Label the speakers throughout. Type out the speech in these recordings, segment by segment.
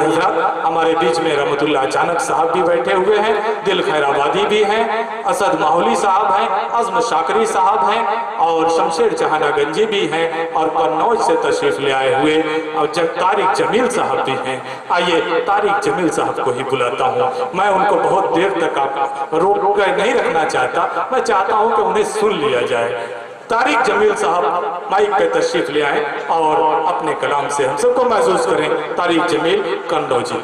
Speaker 1: हजरात, हमारे बीच में रहमतुल्लाह अचानक साहब भी बैठे हुए हैं, दिल खैराबादी भी हैं, असद माहौली साहब हैं, अज़्म शाकरी साहब हैं और शमशेर जहाना गंजी भी हैं और कन्नौज से तशरीफ ले आए हुए और तारिक जमील साहब भी हैं। आइए तारिक जमील साहब को ही बुलाता हूँ। मैं उनको बहुत देर तक रोक कर नहीं रखना चाहता, मैं चाहता हूँ कि उन्हें सुन लिया जाए। तारिक जमील साहब माइक पे तशरीफ ले आए और अपने कलाम से हम सबको महसूस करें। तारिक जमील कन्नौजी।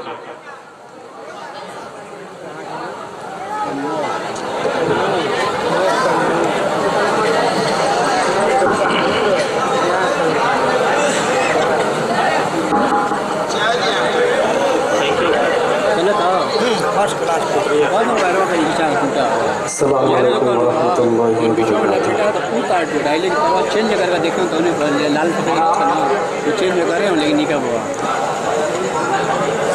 Speaker 2: अस्सलाम वालेकुम वरहमतुल्लाहि वबरकातुहू।
Speaker 3: चेंज करके देखो तो लाल चेंज करे हम लेकिन निकाह हुआ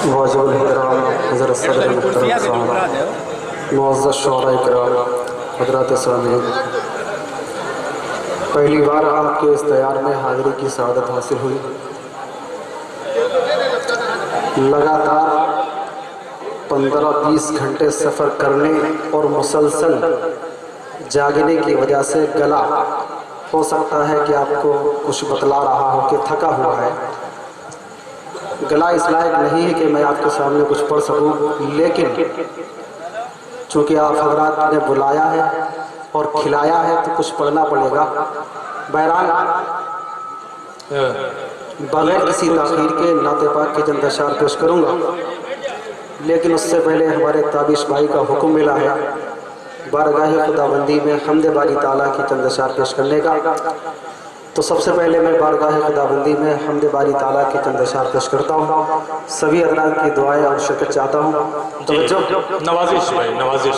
Speaker 2: वाजिबुल इहतराम हज़रत सदर मुहतरम साहब, मुअज़्ज़ज़ शुअरा किराम, हज़रात सामीन, पहली बार आपके इस तैयार में हाज़िरी की सआदत हासिल हुई। लगातार 15-20 घंटे सफ़र करने और मुसलसल जागने की वजह से गला हो सकता है कि आपको कुछ बतला रहा हो कि थका हुआ है। गला इस लायक नहीं है कि मैं आपके सामने कुछ पढ़ सकूं, लेकिन चूँकि आप हज़रात ने बुलाया है और खिलाया है तो कुछ पढ़ना पड़ेगा। बहरहाल बगैर किसी ताख़ीर के नाते पाक के चंद अशार पेश करूँगा, लेकिन उससे पहले हमारे ताबिश भाई का हुक्म मिला है बारगाह खुदाबंदी में हम्द बारी ताला की चंद अशार पेश करने का। तो सबसे पहले मैं बारगाह खुदाबंदी में हम्द बारी ताला की चंद अशार पेश करता हूँ। सभी हज़रात की दुआएं और शिरकत चाहता हूँ। तो
Speaker 1: नवाजिश भाई, नवाजिश।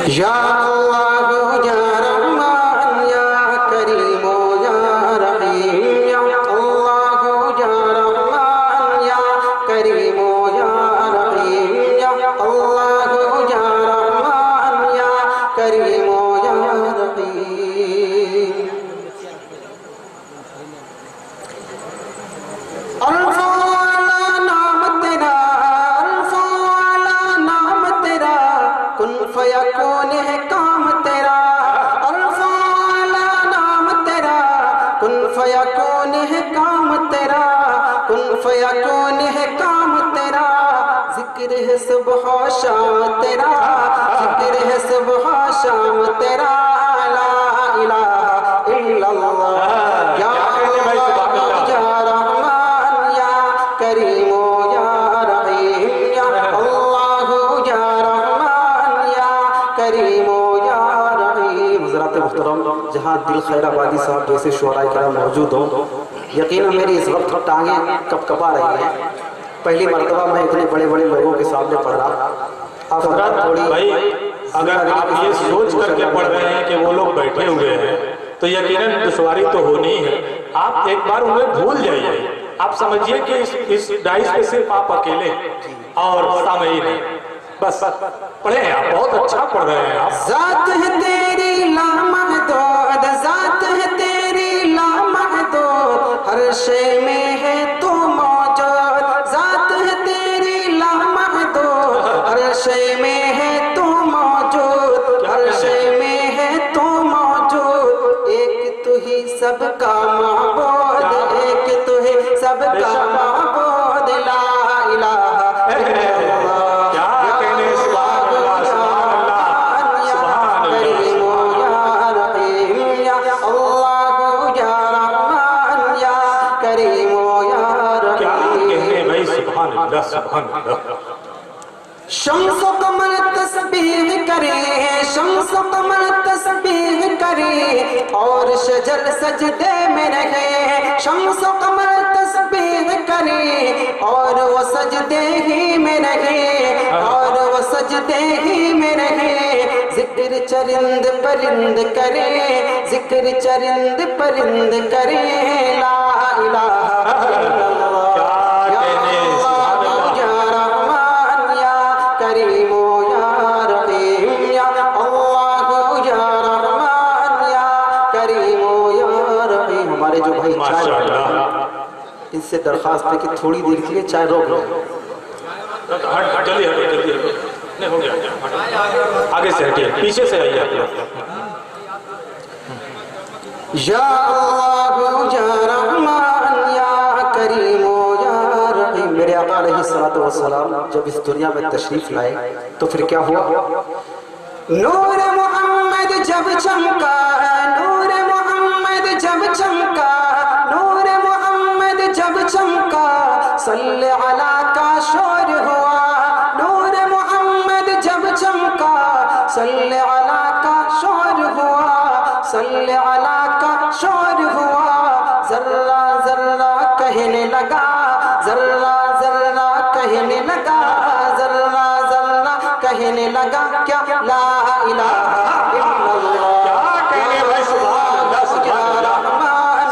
Speaker 2: या अल्लाह या रहमान या करीम या रहीम, या अल्लाह या रहमान या करीम या रहीम, या अल्लाह या रहमान या करीम या रहीम। अल्फा नाम तेरा, अल्फा नाम तेरा, कुन फयकून है काम तेरा। अल्फाला नाम तेरा, कुन फयकून है काम तेरा, कुन फयकून है काम तेरा। जिक्र है सुबह शाम तेरा, जिक्र है सुबह शाम तेरा। ला इलाहा इल्लल्लाह या अल्लाह या रहमान या करीम या रहीम, या अल्लाह या रहमान या करीम या रहीम। हज़रात मुहतरम, जहाँ दिल खैराबादी साहब जैसे शुअरा किराम मौजूद हों, यकीनन मेरी इस वक्त टांगें कपकपा रही हैं। पहली मर्तबा मैं इतने बड़े बड़े लोगों के सामने पढ़ रहा। आप हज़रात थोड़ी
Speaker 1: भाई, अगर आप ये सोच करके पढ़ रहे हैं कि वो लोग बैठे हुए हैं तो यकीनन दुश्वारी तो होनी ही है। आप एक बार उन्हें भूल जाइए। आप समझिए कि इस डाइस पे सिर्फ आप अकेले और सामईन हैं। बस पढ़े हैं आप, बहुत अच्छा पढ़ रहे हैं आप।
Speaker 2: ज़ात है तेरी लामहदूद, ज़ात है तेरी लामहदूद, हर शय में है तू मौजूद। ज़ात है तेरी लामहदूद, हर शय में है तू मौजूद, हर शय में है तू मौजूद। एक तू ही सबका माबूद, एक तू ही सबका माबूद। ला इलाहा इल्लल्लाह शम्स कमर तस्बीह करे, शम्स कमर तस्बीह करे और शजर सजदे में रहे। शम्स कमर तस्बीह करे और वो सजदे ही में रहे, और वो सजदे ही में रहे। जिक्र चरिंद परिंद करे, जिक्र चरिंद परिंद करे। ला इलाहा इल्लल्लाह या अल्लाह इनसे दरख्वास्त है कि थोड़ी देर के लिए चाय रोक लें।
Speaker 1: जल्दी हटो, जल्दी हटो। नहीं, हो गया, हटो। आगे से हटिए, पीछे से आइए आप लोग।
Speaker 2: या अल्लाह या रहमान या करीम या रहीम। मेरे आका अलैहिस्सलातु वस्सलाम जब इस दुनिया में तशरीफ लाए तो फिर क्या हुआ? नूर मोहम्मद जब चमका, नूर मोहम्मद जब चमका, नूर मोहम्मद जब चमका, सल्ले अला का शोर हुआ। नूर मोहम्मद जब चमका, सल्ले अला का शोर हुआ, सल्ले अला का शोर हुआ। जर्रा जर्रा कहने लगा, जर्रा जर्रा कहने लगा, जर्रा जर्रा कहने लगा क्या ला इलाहा इल्लल्लाह।
Speaker 1: क्या कहने भाई, सुभान अल्लाह, सुभान अल्लाह,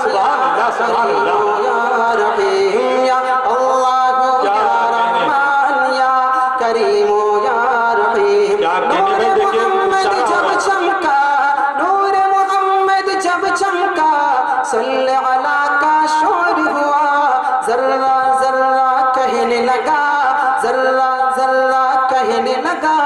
Speaker 1: सुभान अल्लाह, सुभान अल्लाह।
Speaker 2: या रहीम या अल्लाह या रहमान या करीम या रहीम।
Speaker 1: क्या कहने भाई, देखिए
Speaker 2: मोहम्मद जब चमका, नूर मोहम्मद जब चमका, सल्ले अला का शोर हुआ। जर्रा जर्रा कहने लगा, जर्रा जर्रा कहने लगा,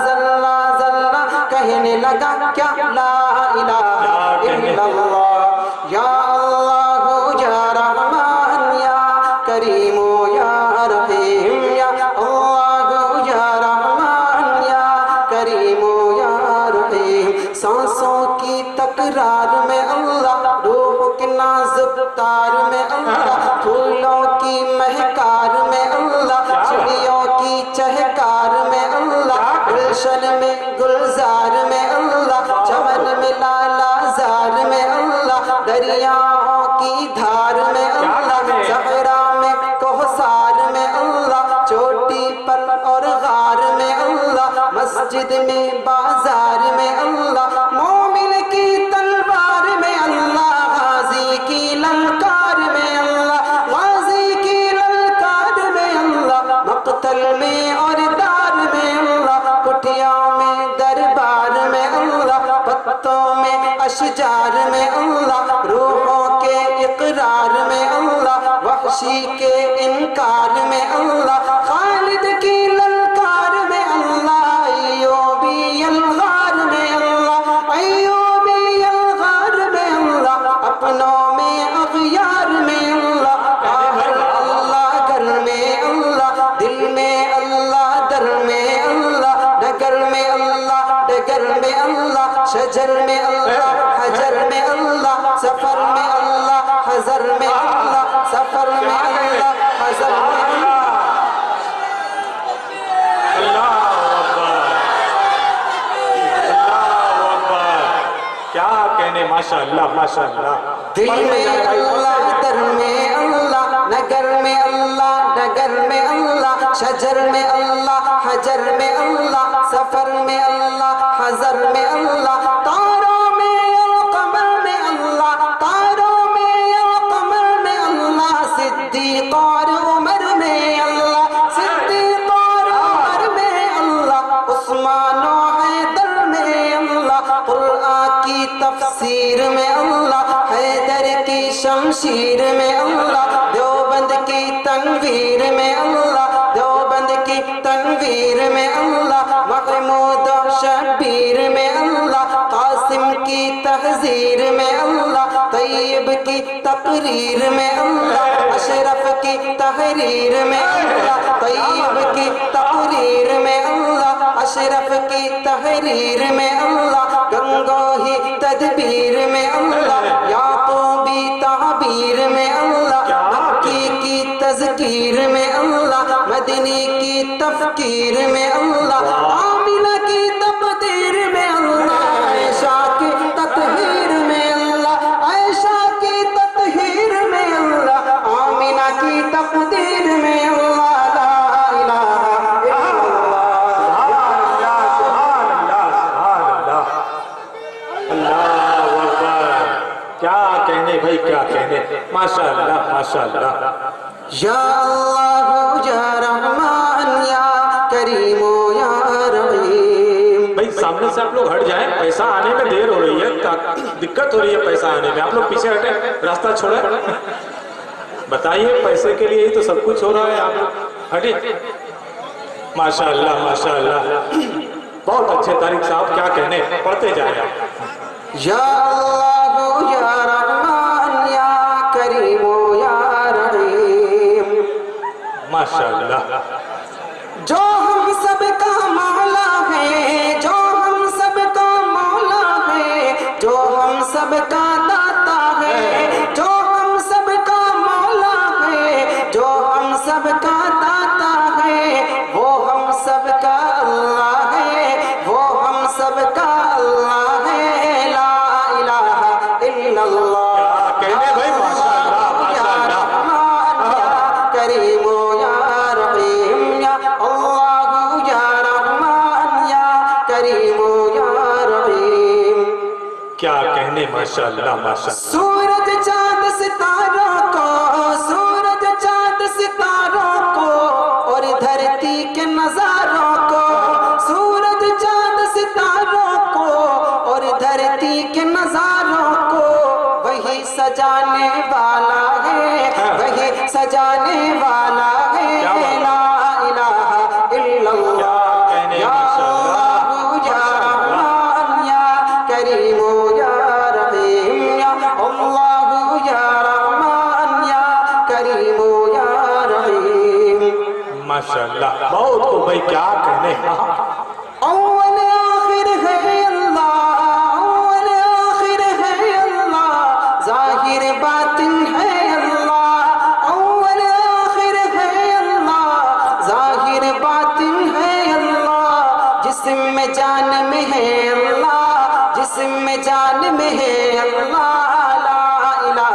Speaker 2: जर्रा जर्रा कहने लगा क्या ला इलाहा इल्लल्लाह। या अल्लाह या रहमान या करीम या रहीम या अल्लाह या रहमान या करीम या रहीम। सांसों की तकरार में अल्लाह, रूह के नाजुक तार में अल्लाह, फूलों की महकार में अल्लाह, चिड़ियों की चहकार में अल्लाह, गुलशन में गुलजार में अल्लाह, चमन में लालाजार में अल्लाह, दरियाओं की धार में अल्लाह, ज़हरा में कोहसार में अल्लाह, चोटी पर और गार में अल्लाह, मस्जिद में बाजार में अल्लाह, मोमिन की तलवार में अल्लाह, गाजी की ललकार में अल्लाह, गाजी की ललकार में अल्लाह, मक़तल में और दार में अल्लाह, कुटियाओं में दरबार में अल्लाह, पत्तों में अशजार में अल्लाह, रूहों के इकरार में अल्लाह, वहशी के इनकार में अल्लाह, खालिद की ललकार में अल्लाह, अय्यूबी अलगार में अल्लाह, अय्यूबी अलगार में अल्लाह, अपनों में अग़यार में अल्लाह, बाहर अल्लाह घर में अल्लाह, दिल में अल्लाह दर में अल्लाह, नगर में अल्लाह डगर में अल्लाह, शजर में अल्लाह हजर में अल्लाह, सफर में अल्लाह हजर में अल्लाह, सफर में अल्लाह हजर में अल्लाह।
Speaker 1: अल्लाहु अकबर, अल्लाहु अकबर। क्या कहने, माशाअल्लाह, माशाअल्लाह।
Speaker 2: दिल में अल्लाह दर में अल्लाह, नगर में अल्लाह डगर में अल्लाह, शजर में अल्लाह हजर में अल्लाह, सफर में अल्लाह हजर में अल्लाह, तारों में और कमर में अल्लाह, तारों में और कमर में अल्लाह, सिद्दीक़ और उमर में अल्लाह, सिद्दीक़ और उमर में अल्लाह, उस्मान और हैदर में अल्लाह, कुरान की तफसीर में अल्लाह, हैदर की शमशीर में अल्लाह, देवबंद की तनवीर में अल्लाह, देवबंद की तनवीर में अल्लाह, महमूद और शबीर में अल्लाह, कासिम की तहजीर में अल्लाह, तैयब की तकरीर में अल्लाह, अशरफ की तहरीर में अल्लाह, तैयब की तकरीर में अल्लाह, अशरफ की तहरीर में अल्लाह, गंगोही तदबीर में अल्लाह, याकूबी ताबीर में अल्लाह, मक्की की तज़कीर में अल्लाह, मदनी की तफकीर में अल्लाह, आमिना की तक़दीर में अल्लाह, आयशा की तत्हीर में अल्लाह, आयशा की तत्हीर में अल्लाह, आमिना की तक़दीर में अल्लाह, ला इलाहा इल्लल्लाह।
Speaker 1: सुभान अल्लाह, सुभान अल्लाह, अल्लाहु अकबर। क्या कहने भाई, क्या कहने, माशाअल्लाह, माशाअल्लाह।
Speaker 2: या अल्लाह या रहमान या करीम या रहीम।
Speaker 1: भाई सामने से आप लोग हट जाएं, पैसा आने में देर हो रही है, दिक्कत हो रही है पैसा आने में। आप लोग पीछे हटे, रास्ता छोड़े, بتائیے پیسے کے لیے ہی تو سب کچھ ہو رہا ہے آپ ہٹے ماشاءاللہ ماشاءاللہ بہت اچھے طارق صاحب کیا کہنے پڑھتے جائیں آپ
Speaker 2: یا اللہ یا رحمان یا کریم یا رحیم
Speaker 1: ماشاءاللہ
Speaker 2: جو ہم سب کا مولا ہے جو ہم سب کا مولا ہے جو ہم سب کا داتا ہے جو ہم سب کا مولا ہے جو ہم سب کا داتا ہے وہ ہم سب کا اللہ ہے وہ ہم سب کا اللہ ہے لا الہ الا اللہ
Speaker 1: کہنے بھائی ماشاءاللہ ماشاءاللہ
Speaker 2: کریم یا رحیم یا اللہ یا رحمان یا کریم یا رحیم
Speaker 1: کیا کہنے ماشاءاللہ ماشاءاللہ
Speaker 2: سورج چاند ستاروں کو سورج چاند ستاروں کو اور دھرتی کے نظاروں کو سورج چاند ستاروں کو اور دھرتی کے نظاروں کو وہی سجانے والا ہے وہی سجانے والا ہے لا الہ الا اللہ یا اللہ یا رحمان یا کریم یا رحیم یا اللہ یا رحمان یا کریم یا رحیم
Speaker 1: ماشاءاللہ بہت کو بھائی کیا کہنے
Speaker 2: اول آخر ہے اللہ اول آخر ہے اللہ ظاہر باطن ہے اللہ اول آخر ہے اللہ ظاہر باطن ہے اللہ جسم میں جان میں ہے اللہ جسم میں جان میں ہے اللہ لا الہ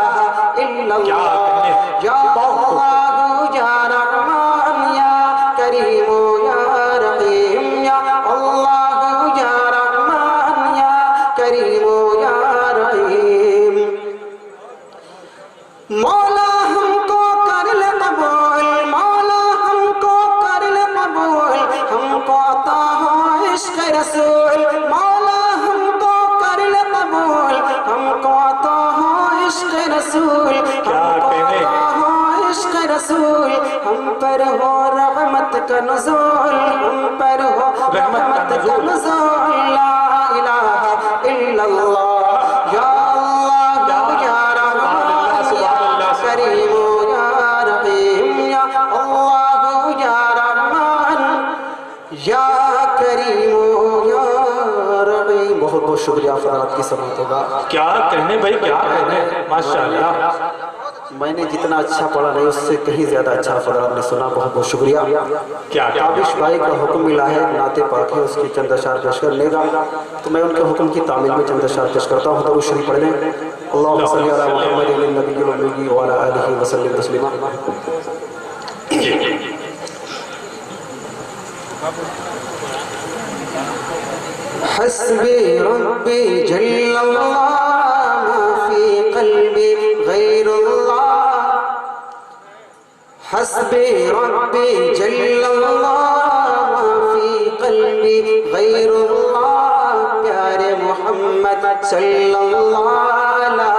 Speaker 2: الا اللہ یا اللہ یا رحمان یا کریم یا رحیم یا اللہ یا رحمان یا کریم یا رحیم مولا ہم کو کر لے قبول مولا ہم کو کر لے قبول ہم کو عطا ہو عشق رسول مولا ہم کو کر لے قبول ہم کو عطا ہو عشق رسول ہم کو عطا ہو عشق رسول ہم پر ہو رحمت کا نزول ہم پر ہو رحمت کا نزول لا الہ الا اللہ یا اللہ یا رحمان یا کریم یا رحیم یا اللہ یا رحمان یا کریم یا رحیم بہت بہت شکریہ فرات کی سماعت ہوگا
Speaker 1: کیا کہنے بھائی کیا کہنے ماشاءاللہ
Speaker 2: میں نے جتنا اچھا پڑھا نہیں اس سے کہیں زیادہ اچھا فرات نے سنا بہت بہت شکریہ
Speaker 1: کیا
Speaker 2: تابش بھائی کا حکم ملا ہے نعت پاک ہے اس کی چند اشعار پیش کر لے گا تو میں ان کے حکم کی تعمیل میں چند اشعار پیش کرتا ہوں درود شریف پڑھ لیں اللہم صلی علی محمد النبی الأمی وعلی آلہ وسلم تسلیما حسبی ربی جل اللہ ما فی قلبی غیر اللہ حسبی ربی جل اللہ ما فی قلبی غیر اللہ پیارے محمد صلی اللہ لا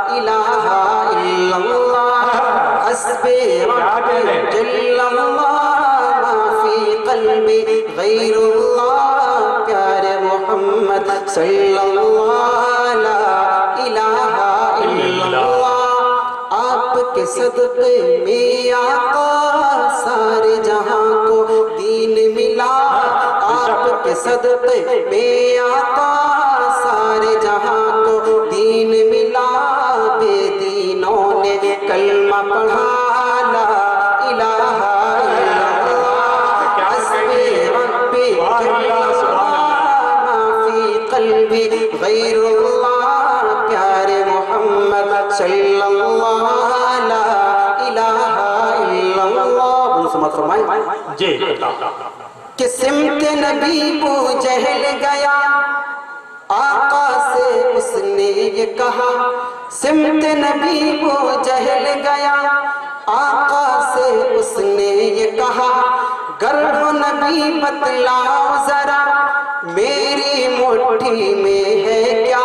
Speaker 2: الہ الا اللہ حسبی ربی جل اللہ ما فی قلبی غیر اللہ پیارے محمد صلی اللہ لا الہ الا اللہ آپ کے صدقے میں آقا سارے جہاں کو دین ملا آپ کے صدقے میں آقا سارے جہاں کو دین ملا بے دینوں نے کلمہ پڑھا لا الہ الا اللہ حسبی ربی جل اللہ ما فی قلبی غیر اللہ پیارے محمد صلی اللہ لا الہ الا اللہ بولو سماعت فرمائیں
Speaker 1: جی
Speaker 2: کہ سمت نبی کو جہل گیا آقا سے اس نے یہ کہا سمت نبی کو جہل گیا آقا سے اس نے یہ کہا گر ہو نبی بتلاؤ ذرا میری مٹھی میں ہے کیا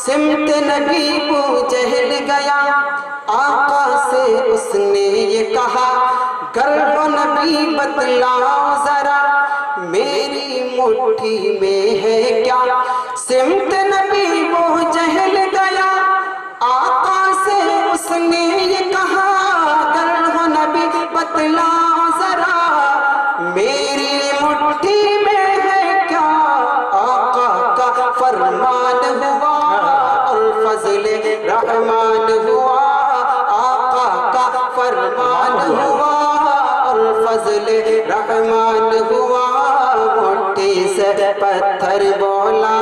Speaker 2: سمت نبی کو جہل گیا آقا سے اس نے یہ کہا گر ہو نبی بتلاؤ ذرا میری مٹھی میں ہے کیا سمت نبی وہ جہل گیا آقا سے اس نے یہ کہا گر ہو نبی بتلاؤ ذرا میری مٹھی میں ہے کیا آقا کا فرمان ہوا اور فضل رحمان ہوا آقا کا فرمان ہوا اور فضل رحمان ہوا مٹھی سے پتھر بولا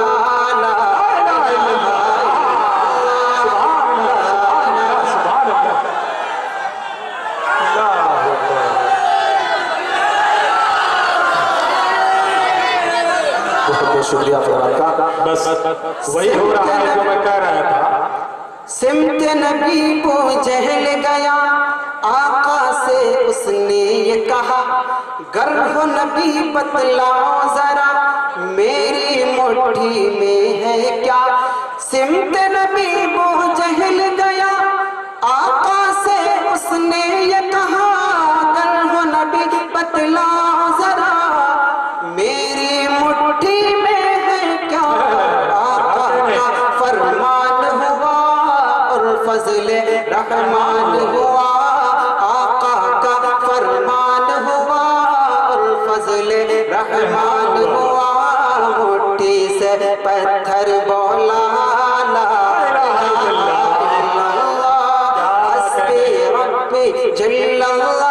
Speaker 2: لا الہ الا
Speaker 4: شکریہ فضل کا
Speaker 1: بس وہی ہو رہا ہے جو میں کہہ رہا تھا
Speaker 2: سمت نبی کو جہل گیا آقا سے اس نے یہ کہا گر ہو نبی بتلاؤ ذرا میری مٹھی میں ہے کیا سمت نبی کو جہل گیا آقا سے اس نے یہ کہا گر ہو نبی بتلاؤ ذرا میری مٹھی میں ہے کیا آقا کا فرمان ہوا اور فضل رحمان ہوا آقا کا فرمان ہوا اور فضل رحمان ہوا مٹھی سے پتھر بولا لا الہ الا اللہ حسبی ربی جل اللہ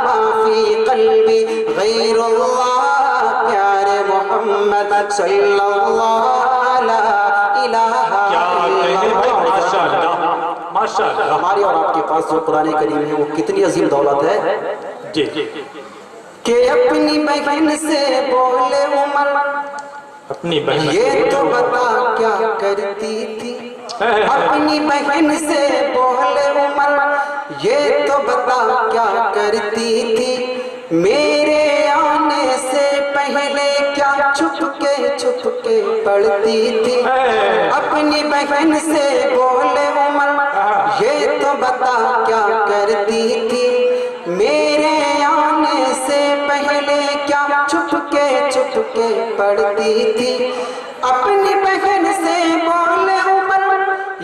Speaker 2: ما فی قلبی غیر اللہ پیارے محمد صلی اللہ لا الہ
Speaker 1: کیا کہنے بھائی ماشاءاللہ ماشاءاللہ
Speaker 4: ہماری اور آپ کے پاس جو قرآن کریم ہے وہ کتنی عظیم دولت ہے
Speaker 1: جی
Speaker 2: کہ اپنی بہن سے بولے عمر
Speaker 1: اپنی بہن
Speaker 2: یہ تو بتا کیا کرتی تھی اپنی بہن سے بولے عمر یہ تو بتا کیا کرتی تھی میرے آنے سے پہلے کیا چھپ کے پڑھتی تھی اپنی بہن سے بولے عمر یہ تو بتا کیا کرتی تھی میرے آنے سے پہلے کیا چھپ کے پڑھتی تھی اپنی بہن سے بولے عمر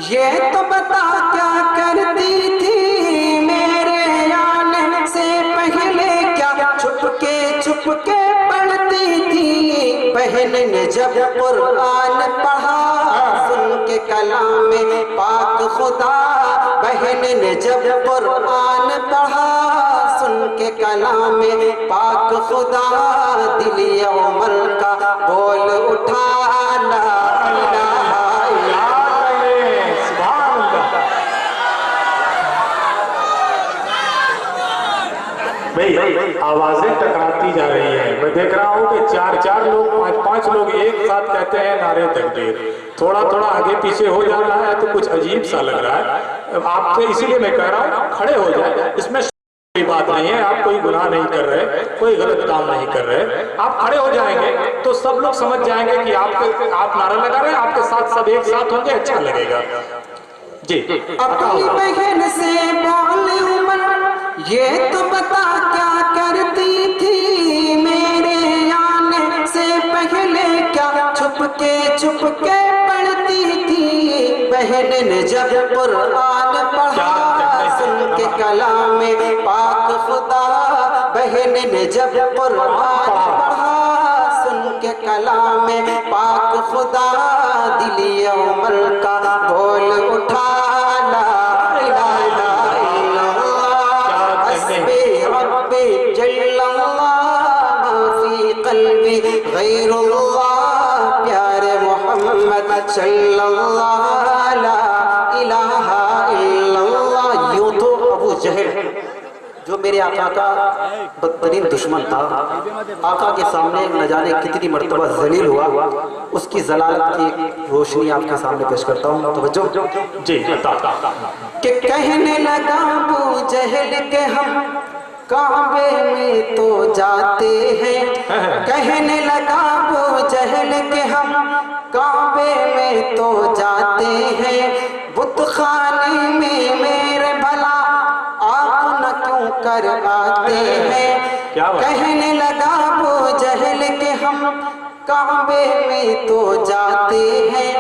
Speaker 2: یہ تو بتا کیا کرتی تھی میرے آنے سے پہلے کیا چھپ کے پڑھتی تھی بہن نے جب قرآن پڑھا سن کے کلام پاک خدا بہن نے جب قرآن پڑھا سن کے کلام پاک خدا دل عمر کا بول اٹھا لا الہ الا
Speaker 1: سبحان اللہ بھئی آوازیں ٹکراتی جا رہی ہیں میں دیکھ رہا ہوں کہ چار لوگ پانچ لوگ ایک ساتھ کہتے ہیں نعرے تکبیر تھوڑا آگے پیچھے ہو جا رہا ہے تو کچھ عجیب سا لگ رہا ہے آپ سے اسی لیے میں کہہ رہا ہوں کھڑے ہو جائیں اس میں کوئی بات نہیں ہے آپ کوئی گناہ نہیں کر رہے کوئی غلط کام نہیں کر رہے آپ کھڑے ہو جائیں گے تو سب لوگ سمجھ جائیں گے کہ آپ نعرہ لگا رہے ہیں آپ کے ساتھ سب ایک ساتھ ہوں گے اچھا لگے گا جی
Speaker 2: اپنی بہن سے بولے عمر یہ تو بتا کیا کرتی تھی میرے آنے سے پہلے کیا چھپ کے پڑھتی تھی بہن نے جب قرآن پڑھا سن کے کلام پاک خدا بہن نے جب قرآن پڑھا سن کے کلام پاک خدا دل عمر کا بول اٹھا لا الہ الا اللہ حسبی ربی جل اللہ ما فی قلبی غیر اللہ پیارے محمد صلی اللہ لا الہ الا اللہ یوں تو ابو جہل جو میرے آقا کا بدترین دشمن تھا آقا کے سامنے نہ جانے کتنی مرتبہ ذلیل ہوا اس کی ضلالت کی روشنی آپ کے سامنے پیش کرتا ہوں توجہ
Speaker 1: جی
Speaker 2: کہ کہنے لگا ابو جہل کہ ہم کعبے میں تو جاتے ہیں کہنے لگا ابو جہل کہ ہم کعبے میں تو جاتے ہیں بت خانے میں میرے بھلا काबे में तो जाते हैं,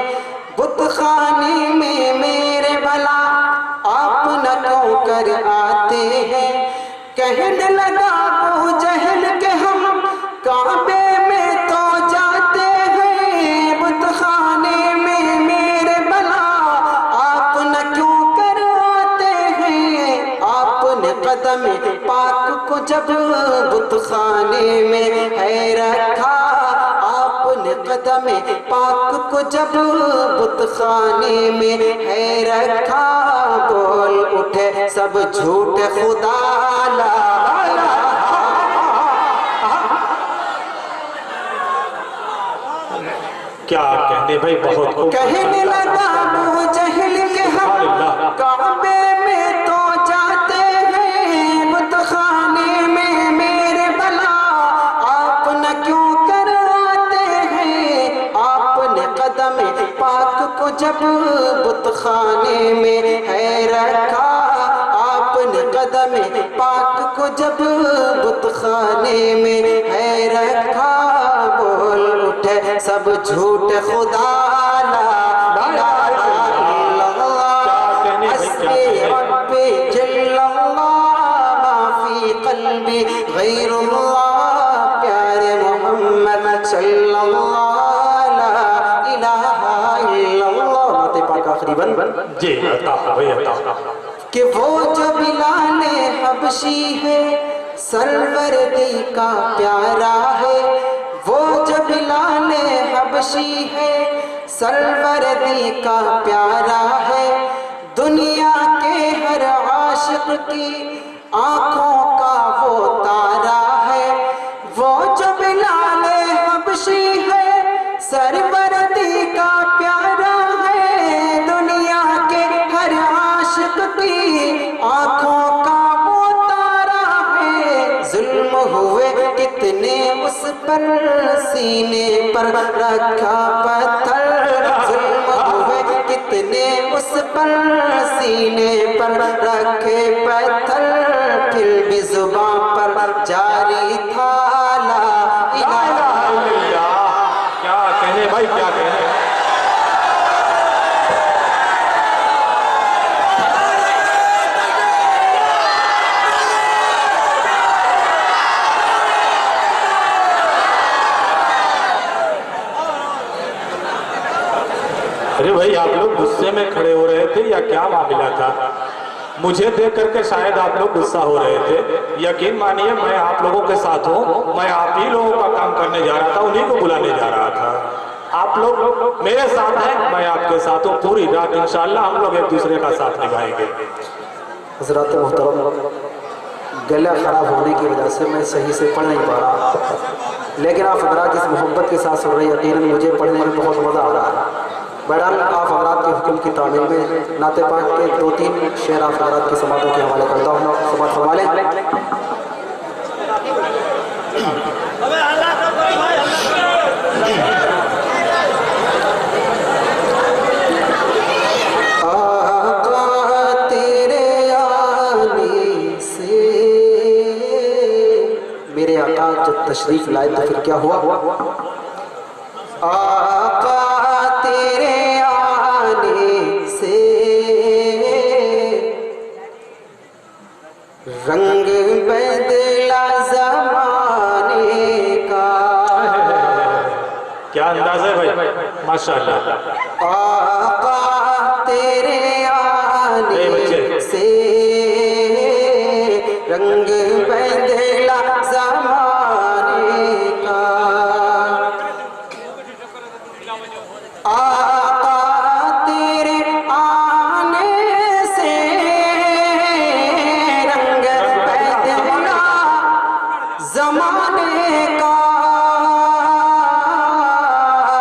Speaker 2: बुत खाने में मेरे भला आप न क्यों कर आते हैं। कहने लगा अबू जहल के हम काबे में तो जाते हैं, बुत खाने में मेरे भला आप न क्यों कर आते हैं। आपने कदम पाक को जब बुत खाने में है रखा, आपने कदम पाक को जब बुत खाने में है रखा, बोल उठे सब झूठ खुदा ला
Speaker 1: क्या कहने भाई, बहुत खूब।
Speaker 2: कहने लगा अबू जहल के हम काबे में तो जाते हैं, बुत खाने में मेरे भला आप न क्यों कर आते हैं। आपने कदम पाक को जब बुत खाने में है रखा, आपने कदम पाक को जब बुत खाने में है रखा, बोल उठे सब झूठ खुदा ला इलाहा इल्लल्लाह हस्बी रब्बी जल्लल्लाह मा फी क़ल्बी गैरुल्लाह। प्यारे मोहम्मद सल्लल्लाहु ला इलाहा इल्लल्लाह। बातें पाक आखिरी बन
Speaker 1: जी अता भाई अता
Speaker 2: कि वो जो बिलाल हबशी है सरवरदी का प्यारा है, वो जो बिलाल हबशी है सरवरदी का प्यारा है। दुनिया के हर आशिक की आंखों का वो तारा है, वो जो बिलाल हबशी है सरवरदी का प्यारा है। दुनिया के हर आशिक की आंखों का वो तारा है। जुल्म हुए कितने उस पर सीने पर रखा पत्थर, जुल्म हुए कितने उस पर सीने पर रखे पत्थर, फिर भी जुबान पर जारी था ला इलाहा इल्लल्लाह।
Speaker 1: क्या कहने भाई, क्या कहने। अरे भाई, आप लोग गुस्से में खड़े हो रहे थे या क्या मामला था? मुझे देख करके शायद आप लोग गुस्सा हो रहे थे। यकीन मानिए मैं आप लोगों के साथ हूँ, मैं आप ही लोगों का काम करने जा रहा था, उन्हीं को बुलाने जा रहा था। आप लोग मेरे साथ हैं, मैं आपके साथ हूँ। पूरी रात इंशाअल्लाह हम लोग एक दूसरे का साथ निभाएंगे।
Speaker 4: हज़रात मोहतरम, गला ख़राब होने की वजह से मैं सही से पढ़ नहीं पा रहा, लेकिन आप हज़रात जिस मोहब्बत के साथ सुन रहे हैं, यकीनन मुझे पढ़ने में बहुत मज़ा आ रहा है। बहरहाल आप हज़रात के हुक्म की तामील में नाते पाक के 2-3 शेर आप हज़रात की समातों के हवाले करता हूँ। समात फरमालें।
Speaker 2: आका तेरे आने से,
Speaker 4: मेरे आका जब तशरीफ लाए तो फिर क्या हुआ?
Speaker 2: आका तेरे आने से रंग बदला ज़माने का।
Speaker 1: क्या अंदाज है भाई, माशाअल्लाह।
Speaker 2: आका तेरे आने से रंग बदला ज़माने का। आका तेरे आने से रंग बदला ज़माने का।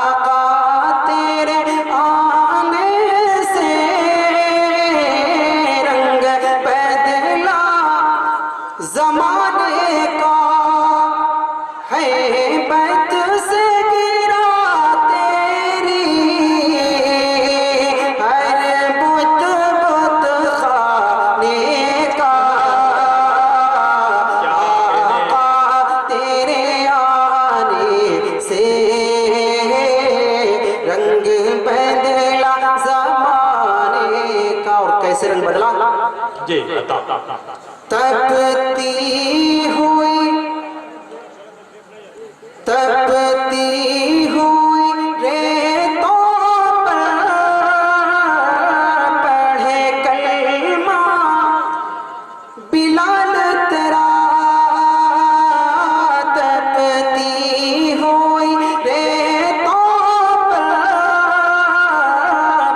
Speaker 2: आका तेरे आने से रंग बदला ज़माने का। है बैत से गिरा तेरी रंग बदला ज़माने का। और कैसे रंग बदला?
Speaker 1: जी अता
Speaker 2: तपती हुई रेतों पर पढ़े कलमा बिलाल तेरा। तपती हुई रेतों पर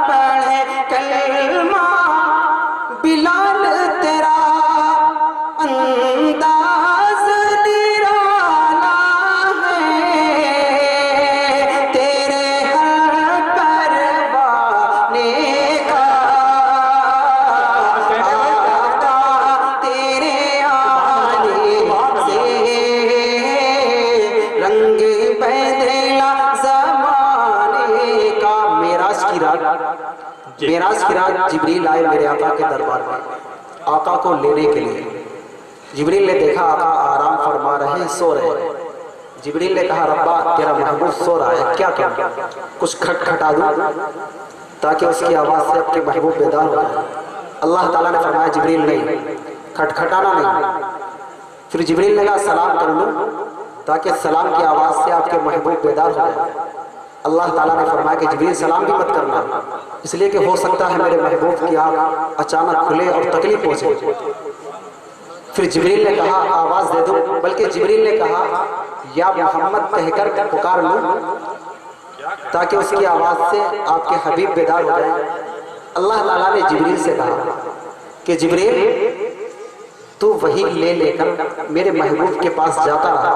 Speaker 2: पढ़े कलमा बिलाल तेरा। अंदाज निराला है तेरे हर परवाने का। आका तेरे आने से रंग बदला ज़माने का। मेराज की रात जिब्रील आए मेरे आका के दरबार में आका को लेने के लिए। जिब्रील ने देखा आका आराम फरमा रहे हैं, सो रहे हैं। जिब्रील ने कहा रब्बा तेरा महबूब सो रहा है, क्या क्या कुछ खटखटा दूं ताकि उसकी आवाज़ से अपने महबूब बेदार हो जाए। अल्लाह ताला ने फरमाया जिब्रील नहीं, खटखटाना नहीं। फिर जिब्रील ने कहा सलाम कर लूं ताकि सलाम की आवाज़ से आपके महबूब बेदार हो जाए। अल्लाह ताला ने फरमाया कि जिब्रील सलाम भी मत करना, इसलिए कि हो सकता है मेरे महबूब की आँख अचानक खुले और तकलीफ पहुँचे। फिर जिब्रील ने कहा आवाज़ दे दूं, बल्कि जिब्रील ने कहा या मोहम्मद कहकर पुकार लूं ताकि उसकी आवाज़ से आपके हबीब बेदार हो जाए। अल्लाह ताला ने जिब्रील से कहा कि जिब्रील तू वही लेकर मेरे महबूब के पास जाता रहा,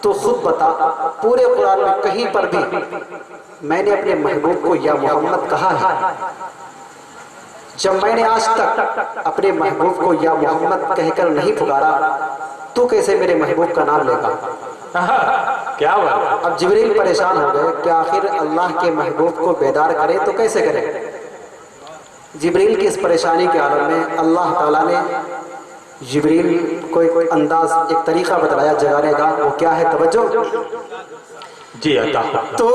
Speaker 2: तो खुद बता पूरे कुरान में कहीं पर भी मैंने अपने महबूब को या मोहम्मद कहा है? जब मैंने आज तक अपने महबूब को या मोहम्मद कहकर नहीं पुकारा, तू कैसे मेरे महबूब का नाम लेगा?
Speaker 1: क्या बात।
Speaker 2: अब जिब्रील परेशान हो गए कि आखिर अल्लाह के महबूब को बेदार करे तो कैसे करे। जिब्रील की इस परेशानी के आलम में अल्लाह ताला ने जिब्रील को एक अंदाज, एक तरीका बतलाया जगाने का। वो क्या है? तवज्जो
Speaker 1: जी अता
Speaker 2: तो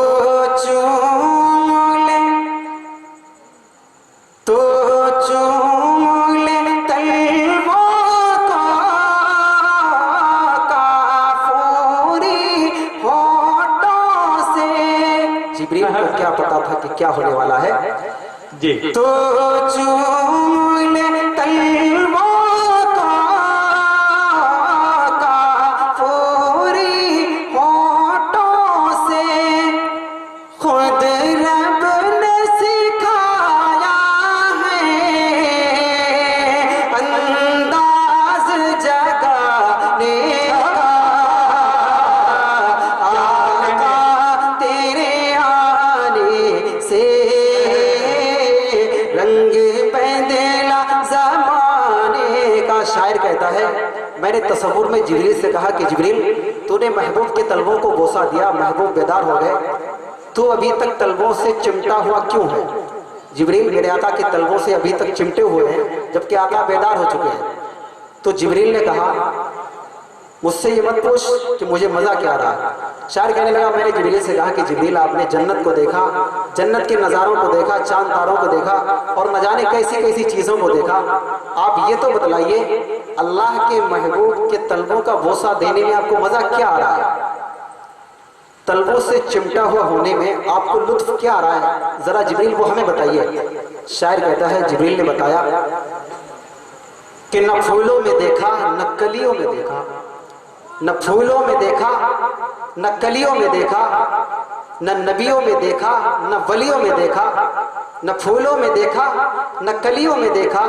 Speaker 2: चूम ले तलवों का काफूरी होठों से। जिब्रील को क्या पता था कि क्या होने वाला है?
Speaker 1: जी
Speaker 2: तो चूम ले तलवों का काफूरी होठों से। खुद रब ने सिखाया है अंदाज जगाने का। आका तेरे आने से रंग बदला ज़माने का। शायर कहता है मैंने तसव्वुर में जिब्रील से कहा कि जिब्रील तूने महबूब के तलवों को बोसा दिया, महबूब बेदार हो गए, तू अभी तक तलवों से चिमटा हुआ क्यों है? जिब्रील मेरे आका के तलवों से अभी तक चिमटे हुए हैं जबकि आका बेदार हो चुके हैं। तो जिब्रील ने कहा मुझसे ये मत पूछ कि मुझे मज़ा क्या आ रहा है। शायर कहने लगा मैंने जिब्रील से कहा कि जिब्रील आपने जन्नत को देखा, जन्नत के नज़ारों को देखा, चांद तारों को देखा और न जाने कैसी कैसी चीज़ों को देखा। आप ये तो बतलाइए अल्लाह के महबूब के तलवों का बोसा देने में आपको मज़ा क्या आ रहा है? तलवों से चिमटा हुआ होने में आपको लुत्फ क्या आ रहा है? जरा जिब्रील वो हमें बताइए। शायर कहता है जिब्रील ने बताया कि न फूलों में देखा न कलियों में देखा, न फूलों में देखा न कलियों में देखा, न नबियों में देखा न वलियों में देखा। न फूलों में देखा न कलियों में देखा,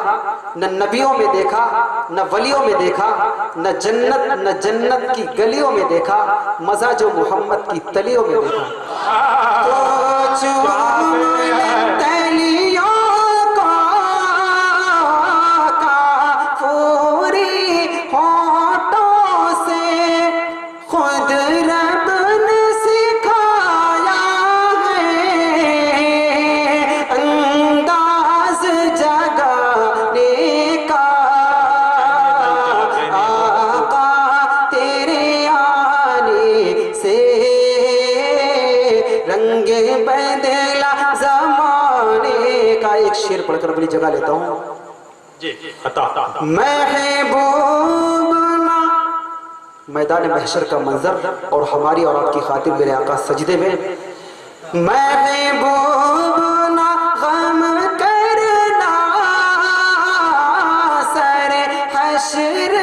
Speaker 2: न नबियों में देखा न वलियों में देखा, न जन्नत की गलियों में देखा, मजा जो मोहम्मद की तलियों में देखा। तो तलियों का काफूरी होठों से खुद रब ने सिखाया है अंदाज जगाने का। आका तेरे आने से रंग है दिला ज़माने का। एक शेर पढ़कर अपनी जगह लेता हूँ।
Speaker 1: जी अता
Speaker 2: महबूब ना, मैदान महशर का मंजर और हमारी और आपकी खातिर मेरे आका सजदे में। महबूब ना गम करना सर हश्र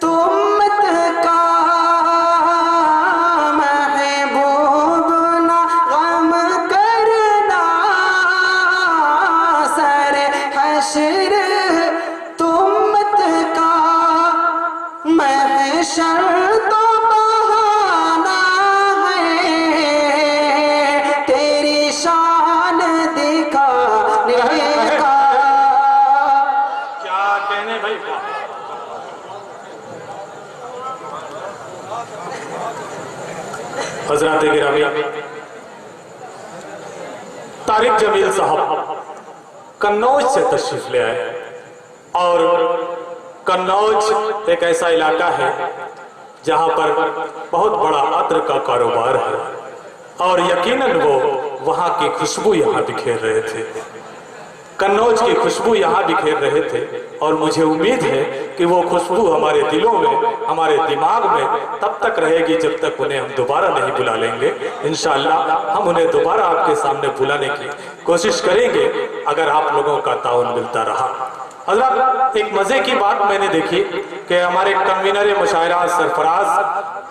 Speaker 2: तुम्मत का। महबूब ना गम करना सर हश्र तुम्मत का। महशर तो बहाना है तेरी शान दिखाने का।
Speaker 1: क्या कहने भाई। हजरत गिरामी, तारिक जमील साहब कन्नौज से तशरीफ ले आए और कन्नौज एक ऐसा इलाका है जहां पर बहुत बड़ा अत्र का कारोबार है और यकीनन वो वहां की खुशबू यहां बिखेर रहे थे। कन्नौज की खुशबू यहाँ बिखेर रहे थे और मुझे उम्मीद है कि वो खुशबू हमारे दिलों में, हमारे दिमाग में तब तक रहेगी जब तक उन्हें हम दोबारा नहीं बुला लेंगे। इंशाअल्लाह हम उन्हें दोबारा आपके सामने बुलाने की कोशिश करेंगे अगर आप लोगों का ताउन मिलता रहा। हज़रत, एक मज़े की बात मैंने देखी कि हमारे कन्वीनर मुशायरा सरफराज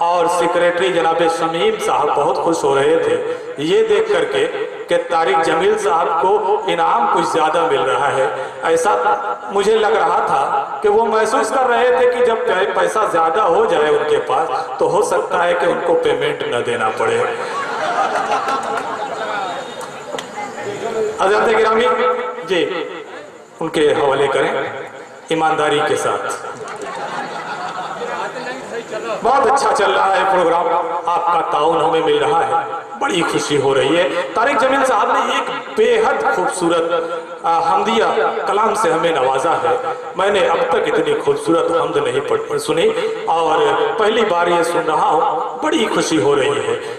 Speaker 1: और सेक्रेटरी जनाब शमीम साहब बहुत खुश हो रहे थे ये देख करके कि तारिक जमील साहब को इनाम कुछ ज़्यादा मिल रहा है। ऐसा मुझे लग रहा था कि वो महसूस कर रहे थे कि जब पैसा ज़्यादा हो जाए उनके पास तो हो सकता है कि उनको पेमेंट न देना पड़े। हज़रत गिरामी जी उनके हवाले करें ईमानदारी के साथ। बहुत अच्छा चल रहा है प्रोग्राम, आपका ताउन हमें मिल रहा है, बड़ी खुशी हो रही है। तारिक जमील साहब ने एक बेहद खूबसूरत हमदिया कलाम से हमें नवाजा है। मैंने अब तक इतनी खूबसूरत हमद नहीं सुनी और पहली बार ये सुन रहा हूँ, बड़ी खुशी हो रही है।